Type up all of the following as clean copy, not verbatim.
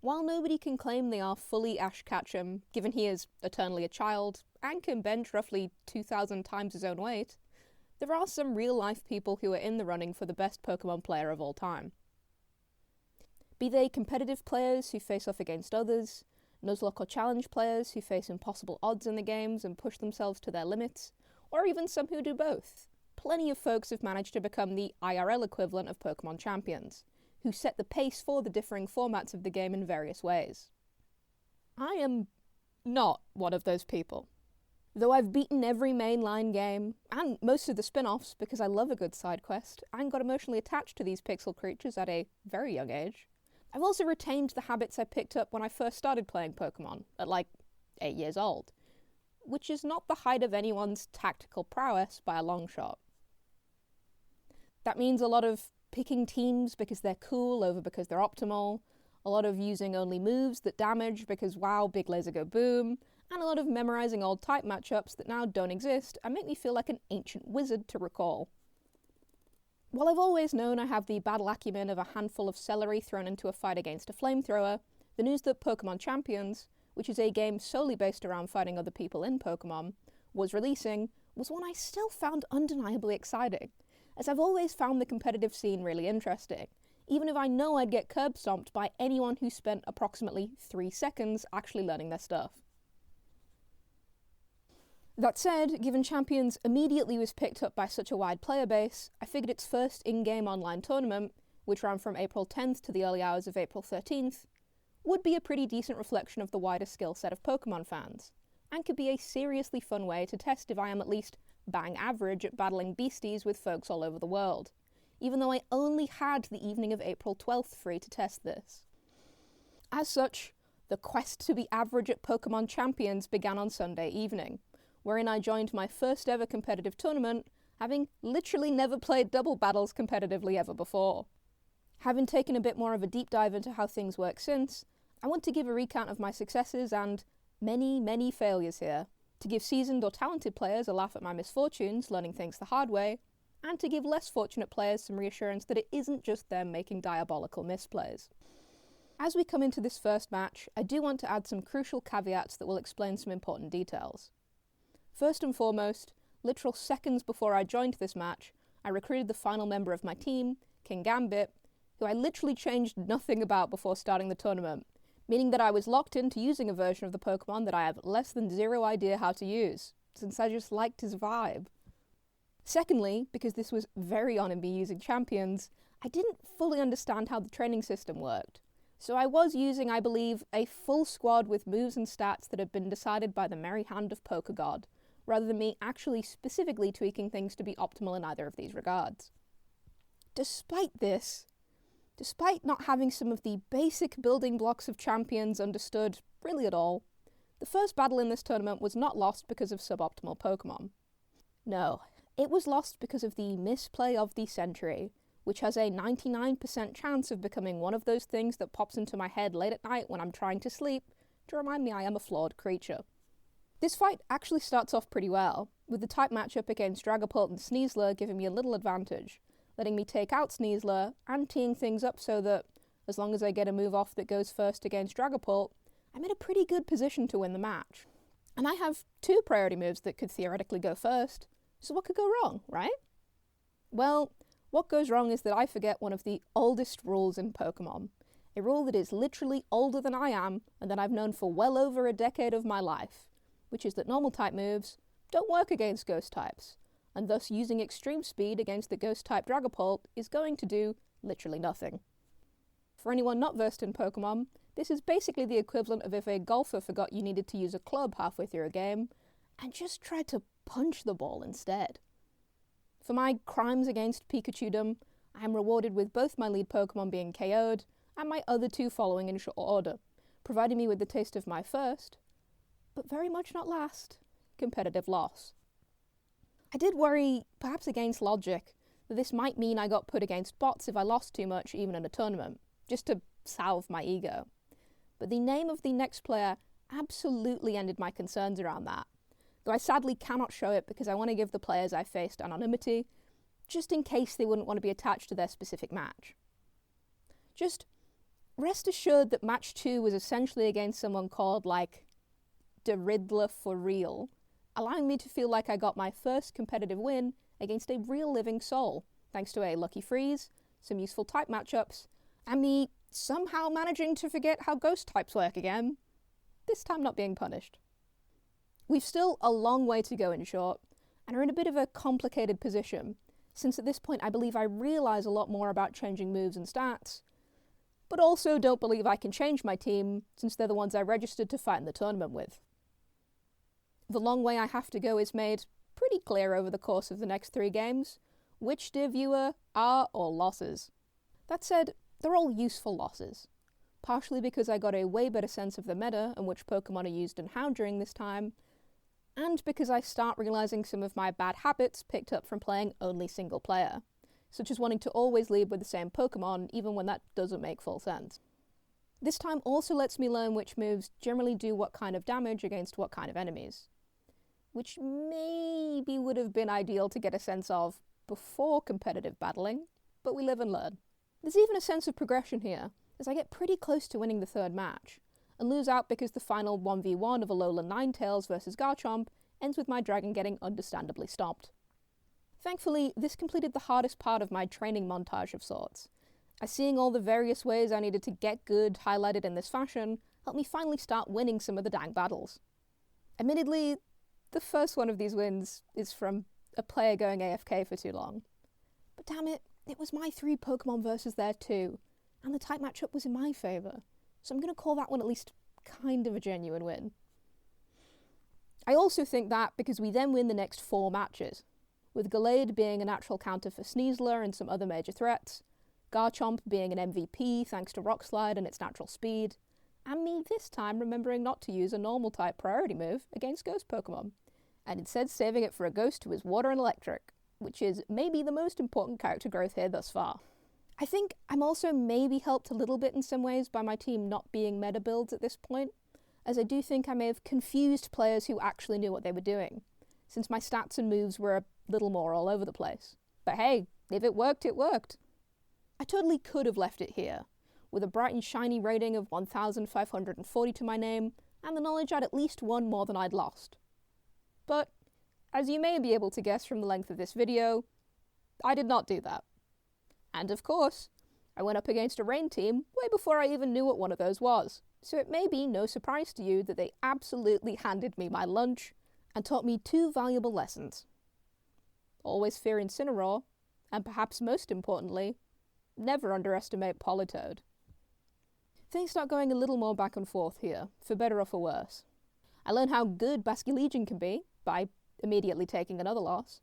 While nobody can claim they are fully Ash Ketchum, given he is eternally a child and can bench roughly 2,000 times his own weight, there are some real-life people who are in the running for the best Pokémon player of all time. Be they competitive players who face off against others, Nuzlocke or Challenge players who face impossible odds in the games and push themselves to their limits, or even some who do both. Plenty of folks have managed to become the IRL equivalent of Pokémon champions, who set the pace for the differing formats of the game in various ways. I am not one of those people. Though I've beaten every mainline game, and most of the spin-offs because I love a good side quest, and got emotionally attached to these pixel creatures at a very young age, I've also retained the habits I picked up when I first started playing Pokémon, at like 8 years old, which is not the height of anyone's tactical prowess by a long shot. That means a lot of picking teams because they're cool over because they're optimal, a lot of using only moves that damage because wow, big laser go boom, and a lot of memorizing old type matchups that now don't exist and make me feel like an ancient wizard to recall. While I've always known I have the battle acumen of a handful of celery thrown into a fight against a flamethrower, the news that Pokémon Champions, which is a game solely based around fighting other people in Pokémon, was releasing was one I still found undeniably exciting, as I've always found the competitive scene really interesting, even if I know I'd get curb stomped by anyone who spent approximately 3 seconds actually learning their stuff. That said, given Champions immediately was picked up by such a wide player base, I figured its first in-game online tournament, which ran from April 10th to the early hours of April 13th, would be a pretty decent reflection of the wider skill set of Pokémon fans, and could be a seriously fun way to test if I am at least bang average at battling beasties with folks all over the world, even though I only had the evening of April 12th free to test this. As such, the quest to be average at Pokémon Champions began on Sunday evening, wherein I joined my first ever competitive tournament, having literally never played double battles competitively ever before. Having taken a bit more of a deep dive into how things work since, I want to give a recount of my successes and many failures here, to give seasoned or talented players a laugh at my misfortunes, learning things the hard way, and to give less fortunate players some reassurance that it isn't just them making diabolical misplays. As we come into this first match, I do want to add some crucial caveats that will explain some important details. First and foremost, literal seconds before I joined this match, I recruited the final member of my team, King Gambit, who I literally changed nothing about before starting the tournament, meaning that I was locked into using a version of the Pokémon that I have less than zero idea how to use, since I just liked his vibe. Secondly, because this was very on in me using champions, I didn't fully understand how the training system worked, so I was using, I believe, a full squad with moves and stats that had been decided by the merry hand of Pokegod, rather than me actually specifically tweaking things to be optimal in either of these regards. Despite this, despite not having some of the basic building blocks of champions understood really at all, the first battle in this tournament was not lost because of suboptimal Pokémon. No, it was lost because of the misplay of the century, which has a 99% chance of becoming one of those things that pops into my head late at night when I'm trying to sleep to remind me I am a flawed creature. This fight actually starts off pretty well, with the type matchup against Dragapult and Sneasler giving me a little advantage, letting me take out Sneasler and teeing things up so that, as long as I get a move off that goes first against Dragapult, I'm in a pretty good position to win the match. And I have 2 priority moves that could theoretically go first, so what could go wrong, right? Well, what goes wrong is that I forget one of the oldest rules in Pokémon, a rule that is literally older than I am and that I've known for well over a decade of my life, which is that normal type moves don't work against ghost types, and thus using extreme speed against the ghost-type Dragapult is going to do literally nothing. For anyone not versed in Pokémon, this is basically the equivalent of if a golfer forgot you needed to use a club halfway through a game, and just tried to punch the ball instead. For my crimes against Pikachudom, I am rewarded with both my lead Pokémon being KO'd, and my other 2 following in short order, providing me with the taste of my first, but very much not last, competitive loss. I did worry, perhaps against logic, that this might mean I got put against bots if I lost too much even in a tournament, just to salve my ego. But the name of the next player absolutely ended my concerns around that, though I sadly cannot show it because I want to give the players I faced anonymity, just in case they wouldn't want to be attached to their specific match. Just rest assured that match 2 was essentially against someone called, like, the Riddler for real, allowing me to feel like I got my first competitive win against a real living soul, thanks to a lucky freeze, some useful type matchups, and me somehow managing to forget how ghost types work again, this time not being punished. We've still a long way to go in short, and are in a bit of a complicated position, since at this point I believe I realise a lot more about changing moves and stats, but also don't believe I can change my team, since they're the ones I registered to fight in the tournament with. The long way I have to go is made pretty clear over the course of the next 3 games, which, dear viewer, are all losses. That said, they're all useful losses, partially because I got a way better sense of the meta and which Pokemon are used and how during this time, and because I start realising some of my bad habits picked up from playing only single player, such as wanting to always lead with the same Pokemon even when that doesn't make full sense. This time also lets me learn which moves generally do what kind of damage against what kind of enemies, which maybe would have been ideal to get a sense of before competitive battling, but we live and learn. There's even a sense of progression here, as I get pretty close to winning the 3rd match, and lose out because the final 1v1 of Alolan Ninetales vs Garchomp ends with my dragon getting understandably stomped. Thankfully, this completed the hardest part of my training montage of sorts, as seeing all the various ways I needed to get good highlighted in this fashion helped me finally start winning some of the dang battles. Admittedly, the first one of these wins is from a player going AFK for too long. But damn it, it was my 3 Pokemon versus their 2, and the type matchup was in my favour, so I'm going to call that one at least kind of a genuine win. I also think that because we then win the next 4 matches, with Gallade being a natural counter for Sneasler and some other major threats, Garchomp being an MVP thanks to Rock Slide and its natural speed, and me this time remembering not to use a normal type priority move against Ghost Pokemon, and instead saving it for a Ghost who is Water and Electric, which is maybe the most important character growth here thus far. I think I'm also maybe helped a little bit in some ways by my team not being meta builds at this point, as I do think I may have confused players who actually knew what they were doing, since my stats and moves were a little more all over the place. But hey, if it worked, it worked. I totally could have left it here, with a bright and shiny rating of 1,540 to my name, and the knowledge I'd at least won more than I'd lost. But, as you may be able to guess from the length of this video, I did not do that. And of course, I went up against a Rain team way before I even knew what one of those was, so it may be no surprise to you that they absolutely handed me my lunch and taught me 2 valuable lessons. Always fear Incineroar, and perhaps most importantly, never underestimate Politoed. Things start going a little more back and forth here, for better or for worse. I learn how good Basculegion can be, by immediately taking another loss,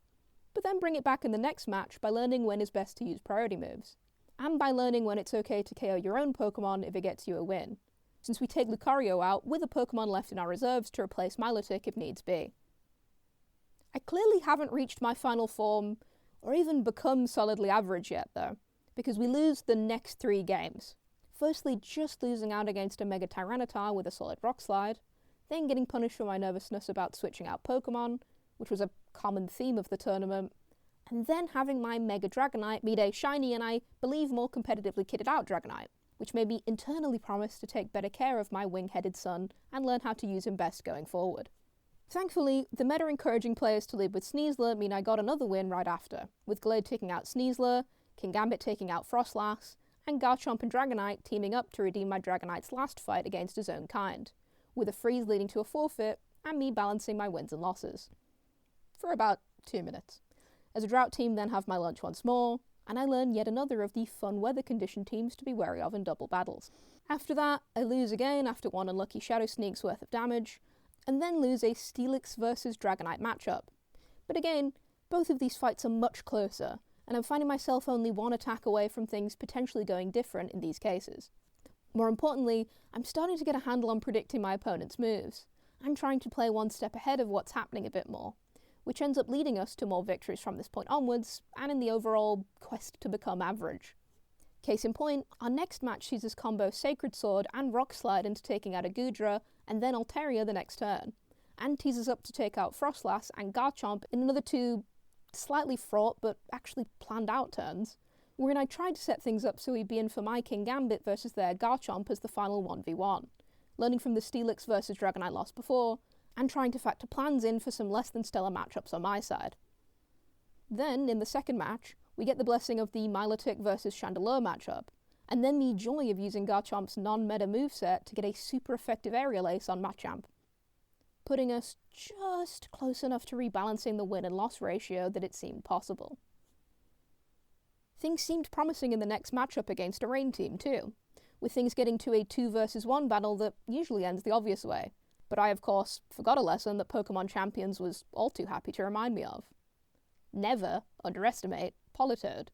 but then bring it back in the next match by learning when it's best to use priority moves, and by learning when it's okay to KO your own Pokemon if it gets you a win, since we take Lucario out with a Pokemon left in our reserves to replace Milotic if needs be. I clearly haven't reached my final form, or even become solidly average yet though, because we lose the next 3 games. Firstly, just losing out against a Mega Tyranitar with a solid Rock Slide, then getting punished for my nervousness about switching out Pokemon, which was a common theme of the tournament, and then having my Mega Dragonite meet a shiny and I believe more competitively kitted out Dragonite, which made me internally promise to take better care of my wing-headed son and learn how to use him best going forward. Thankfully, the meta encouraging players to lead with Sneasler mean I got another win right after, with Glade taking out Sneasler, Kingambit taking out Frostlass, and Garchomp and Dragonite teaming up to redeem my Dragonite's last fight against his own kind, with a freeze leading to a forfeit, and me balancing my wins and losses. For about 2 minutes. As a Drought team then have my lunch once more, and I learn yet another of the fun weather condition teams to be wary of in double battles. After that, I lose again after 1 unlucky Shadow Sneak's worth of damage, and then lose a Steelix vs Dragonite matchup. But again, both of these fights are much closer, and I'm finding myself only 1 attack away from things potentially going different in these cases. More importantly, I'm starting to get a handle on predicting my opponent's moves. I'm trying to play 1 step ahead of what's happening a bit more, which ends up leading us to more victories from this point onwards, and in the overall quest to become average. Case in point, our next match sees us combo Sacred Sword and Rock Slide into taking out a Goodra, and then Altaria the next turn, and teases up to take out Frostlass and Garchomp in another 2 slightly fraught but actually planned out turns, wherein I tried to set things up so he'd be in for my King Gambit versus their Garchomp as the final 1v1, learning from the Steelix versus Dragonite loss before, and trying to factor plans in for some less than stellar matchups on my side. Then, in the second match, we get the blessing of the Milotic versus Chandelure matchup, and then the joy of using Garchomp's non-meta moveset to get a super effective aerial ace on Machamp, putting us just close enough to rebalancing the win and loss ratio that it seemed possible. Things seemed promising in the next matchup against a rain team too, with things getting to a 2 versus 1 battle that usually ends the obvious way, but I of course forgot a lesson that Pokémon Champions was all too happy to remind me of. Never underestimate Politoed.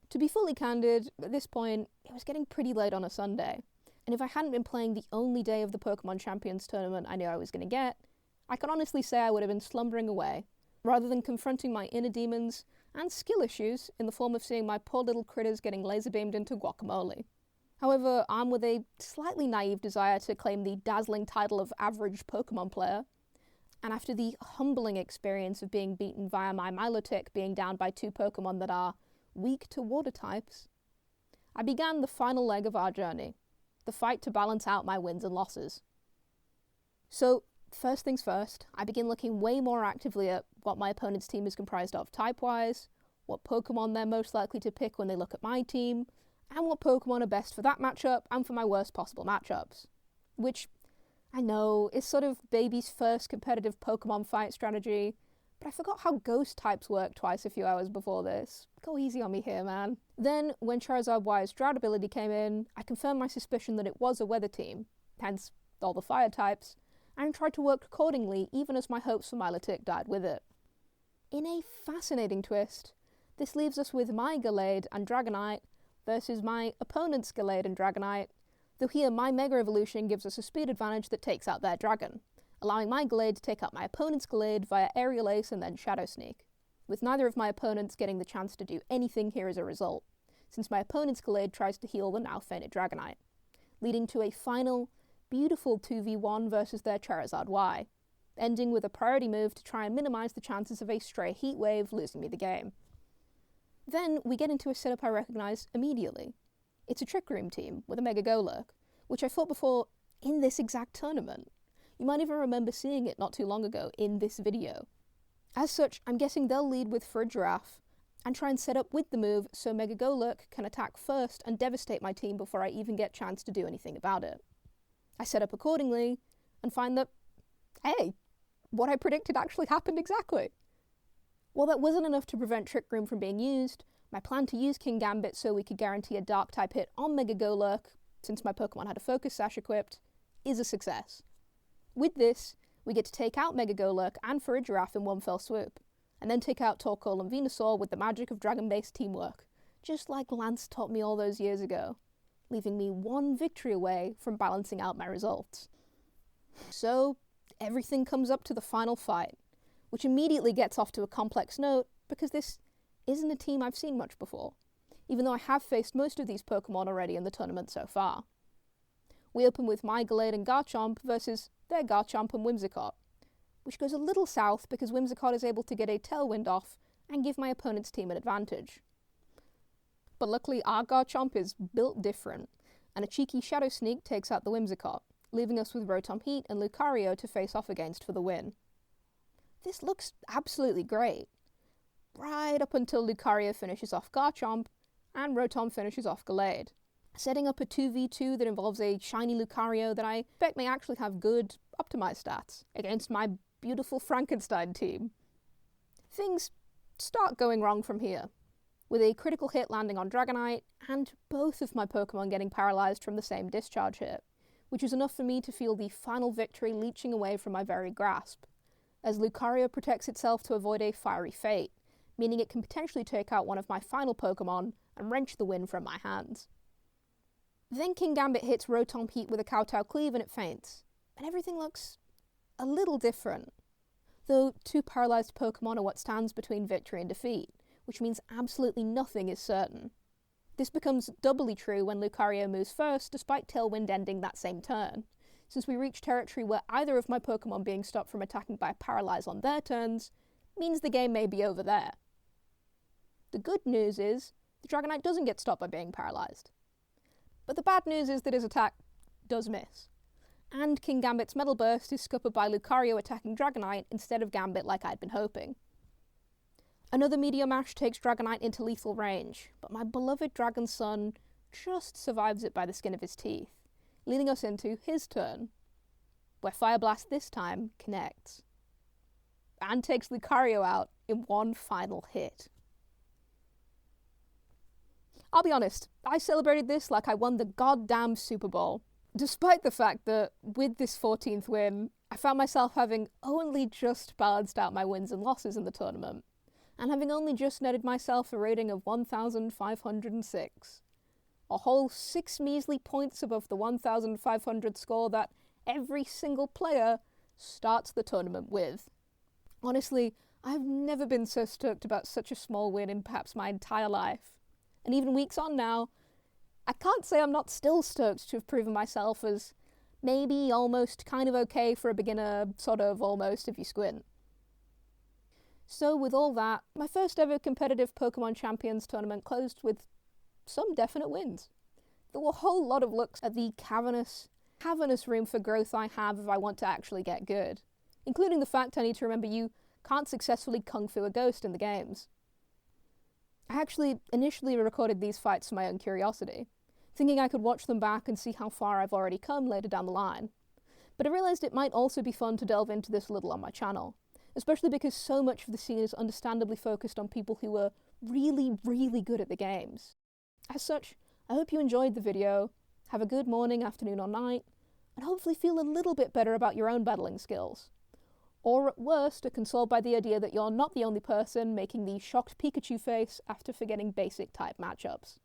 To be fully candid, at this point, it was getting pretty late on a Sunday, and if I hadn't been playing the only day of the Pokémon Champions tournament I knew I was going to get, I can honestly say I would have been slumbering away, rather than confronting my inner demons and skill issues in the form of seeing my poor little critters getting laser beamed into guacamole. However, armed with a slightly naive desire to claim the dazzling title of average Pokémon player, and after the humbling experience of being beaten via my Milotic being down by 2 Pokémon that are weak to water types, I began the final leg of our journey, the fight to balance out my wins and losses. So, first things first, I begin looking way more actively at what my opponent's team is comprised of type-wise, what Pokémon they're most likely to pick when they look at my team, and what Pokémon are best for that matchup and for my worst possible matchups. Which, I know, is sort of baby's first competitive Pokémon fight strategy, but I forgot how ghost types work twice a few hours before this. Go easy on me here, man. Then, when Charizard Y's Drought ability came in, I confirmed my suspicion that it was a weather team, hence all the fire types, and tried to work accordingly even as my hopes for Milotic died with it. In a fascinating twist, this leaves us with my Gallade and Dragonite versus my opponent's Gallade and Dragonite, though here my Mega Evolution gives us a speed advantage that takes out their Dragon, allowing my Gallade to take out my opponent's Gallade via Aerial Ace and then Shadow Sneak, with neither of my opponents getting the chance to do anything here as a result, since my opponent's Gallade tries to heal the now fainted Dragonite, leading to a final, beautiful 2v1 versus their Charizard Y, ending with a priority move to try and minimise the chances of a stray Heat Wave losing me the game. Then we get into a setup I recognise immediately. It's a Trick Room team with a Mega Golurk, which I fought before in this exact tournament. You might even remember seeing it not too long ago in this video. As such, I'm guessing they'll lead with Giraffe and try and set up with the move so Mega Golurk can attack first and devastate my team before I even get a chance to do anything about it. I set up accordingly and find that, hey, what I predicted actually happened exactly. While that wasn't enough to prevent Trick Room from being used, my plan to use King Gambit so we could guarantee a Dark-type hit on Mega Golurk, since my Pokemon had a Focus Sash equipped, is a success. With this, we get to take out Mega Golurk and Giraffe in one fell swoop, and then take out Torkoal and Venusaur with the magic of dragon-based teamwork, just like Lance taught me all those years ago, leaving me one victory away from balancing out my results. So, everything comes up to the final fight, which immediately gets off to a complex note because this isn't a team I've seen much before, even though I have faced most of these Pokemon already in the tournament so far. We open with my Gallade and Garchomp versus their Garchomp and Whimsicott, which goes a little south because Whimsicott is able to get a Tailwind off and give my opponent's team an advantage. But luckily our Garchomp is built different, and a cheeky Shadow Sneak takes out the Whimsicott, leaving us with Rotom Heat and Lucario to face off against for the win. This looks absolutely great, right up until Lucario finishes off Garchomp and Rotom finishes off Gallade, setting up a 2v2 that involves a shiny Lucario that I expect may actually have good, optimized stats against my beautiful Frankenstein team. Things start going wrong from here, with a critical hit landing on Dragonite and both of my Pokemon getting paralysed from the same discharge hit, which was enough for me to feel the final victory leeching away from my very grasp, as Lucario protects itself to avoid a Fiery Fate, meaning it can potentially take out one of my final Pokemon and wrench the win from my hands. Then King Gambit hits Rotom Heat with a Kowtow Cleave and it faints, and everything looks a little different. Though 2 paralysed Pokemon are what stands between victory and defeat, which means absolutely nothing is certain. This becomes doubly true when Lucario moves first, despite Tailwind ending that same turn, since we reach territory where either of my Pokemon being stopped from attacking by Paralyze on their turns means the game may be over there. The good news is, the Dragonite doesn't get stopped by being paralysed. But the bad news is that his attack does miss, and King Gambit's Metal Burst is scuppered by Lucario attacking Dragonite instead of Gambit like I'd been hoping. Another Meteor Mash takes Dragonite into lethal range, but my beloved Dragon Son just survives it by the skin of his teeth, leading us into his turn, where Fire Blast this time connects, and takes Lucario out in one final hit. I'll be honest, I celebrated this like I won the goddamn Super Bowl, despite the fact that with this 14th win, I found myself having only just balanced out my wins and losses in the tournament, and having only just netted myself a rating of 1,506. A whole 6 measly points above the 1,500 score that every single player starts the tournament with. Honestly, I've never been so stoked about such a small win in perhaps my entire life. And even weeks on now, I can't say I'm not still stoked to have proven myself as maybe almost kind of okay for a beginner, sort of almost if you squint. So with all that, my first ever competitive Pokemon Champions tournament closed with some definite wins. There were a whole lot of looks at the cavernous room for growth I have if I want to actually get good, including the fact I need to remember you can't successfully Kung Fu a ghost in the games. I actually initially recorded these fights for my own curiosity, thinking I could watch them back and see how far I've already come later down the line. But I realised it might also be fun to delve into this a little on my channel, especially because so much of the scene is understandably focused on people who are really, really good at the games. As such, I hope you enjoyed the video, have a good morning, afternoon or night, and hopefully feel a little bit better about your own battling skills. Or at worst, are consoled by the idea that you're not the only person making the shocked Pikachu face after forgetting basic type matchups.